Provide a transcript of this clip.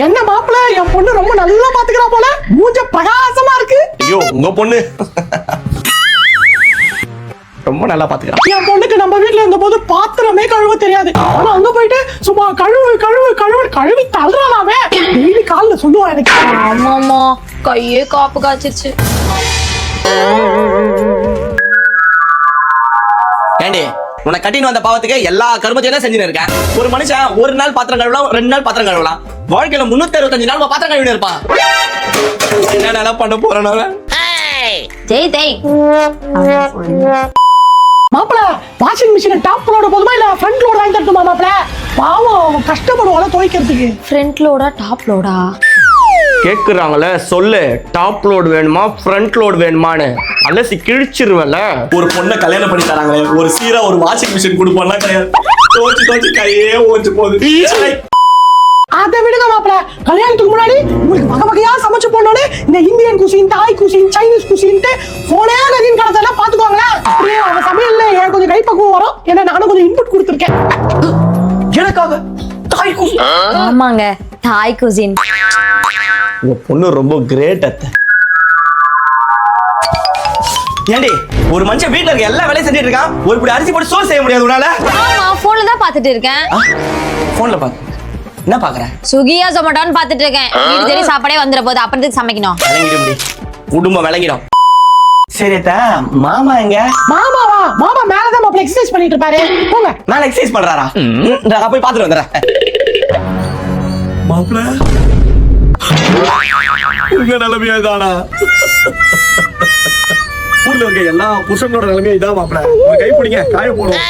என்ன மாப்பிள்ள, என் பொண்ணு ரொம்ப நல்லா பாத்துக்கிறா போல, மூஞ்ச பிரகாசமா இருக்கு. ஐயோ உங்க பொண்ணு ரொம்ப நல்லா பாத்துக்கிறா. என் பொண்ணுக்கு நம்ம வீட்டுல இருந்த போது பாத்திரமே கழுவ தெரியாது. ஆனா அங்க போயிட்டு சும்மா கழுவு கழுவு கழுவு கழுவி தள்ளுறானாவே. டெய்லி காலைல சொல்லுவா எனக்கு. ஆமாமா, கையே காப்பு காய்ச்சிருச்சு. ஏண்டி உன்னை கட்டின்னு வந்த பாவத்துக்கு எல்லா கருமத்தையும் செஞ்சுன்னு இருக்கேன். ஒரு மனுஷன் ஒரு நாள் பாத்திரம் கழுவலாம், 2 நாள் பாத்திரம் கழுவலாம். வாழ்க்கையில 365 நாள் பாத்திரம் கழுவின்னு இருப்பான். என்ன நல்லா பண்ண போறனால ஜெய் ஜெய். மாப்பிள்ள, வாஷிங் மிஷின் டாப் லோட போதுமா இல்ல ஃப்ரண்ட் லோட் வாங்கி தரட்டுமா மாப்பிள்ள? பாவம் கஷ்டப்படுவாங்க துவைக்கிறதுக்கு. Front லோடா top லோடா? கேக்குறாங்களே, சொல்லு. டாப் லோட் வேணுமா ஃப்ரண்ட் லோட் வேணுமான்னு அலசி கிழிச்சிருவல. ஒரு பொண்ணை கல்யாணம் பண்ணி தராங்களே, ஒரு சீரா ஒரு வாஷிங் மிஷின் கொடுப்போம்னா கிடையாது. தோச்சு கையே ஓஞ்சு போகுது. அதை விடுங்க மாப்பிள்ள, கல்யாணத்துக்கு முன்னாடி உங்களுக்கு வகை வகையா சமைச்சு போனோன்னு இந்த இந்தியன் குசின், தாய் குசின், சைனீஸ் குசின்ட்டு போனே நதியின் கடத்தெல்லாம் பாத்துக்கோங்களேன். அப்படியே அவங்க சமையல்ல எனக்கு கொஞ்சம் கைப்பக்குவம் வரும். ஏன்னா நானும் கொஞ்சம் இன்புட் கொடுத்துருக்கேன். எனக்காக தாய் குசின். ஆமாங்க, தாய் குசின். உங்க பொண்ணு ரொம்ப கிரேட் அத்தை. ஏண்டி ஒரு மனுஷன் வீட்டுல இருக்க எல்லா வேலையும் செஞ்சுட்டு இருக்கான், ஒரு புடி அரிசி போட்டு சோறு செய்ய முடியாது உன்னால? ஆமா, போன்ல தான் பாத்துட்டு இருக்கேன். போன்ல பாத்து என்ன பாக்குற? சுகியா ஜொமேட்டோன்னு பாத்துட்டு இருக்கேன். வீடு தேடி சாப்பாடே வந்துற போது அப்புறத்துக்கு சமைக்கணும். விளங்கிடும் முடி, குடும்பம் விளங்கிடும். சரி அத்தை, மாமா எங்க? மாமாவா? மாமா மேலதான் மாப்பிள்ள எக்ஸசைஸ் பண்ணிட்டு இருப்பாரு. போங்க. மேல எக்ஸசைஸ் பண்றாரா? நான் போய் பாத்துட்டு வந்துடுறேன். மாப்பிள்ள உங்க நிலைமையா தானா? ஊர்ல இருக்க எல்லா புருஷனோட நிலைமையா இதான் மாப்பிள்ள. கை பிடிங்க, காய போடும்.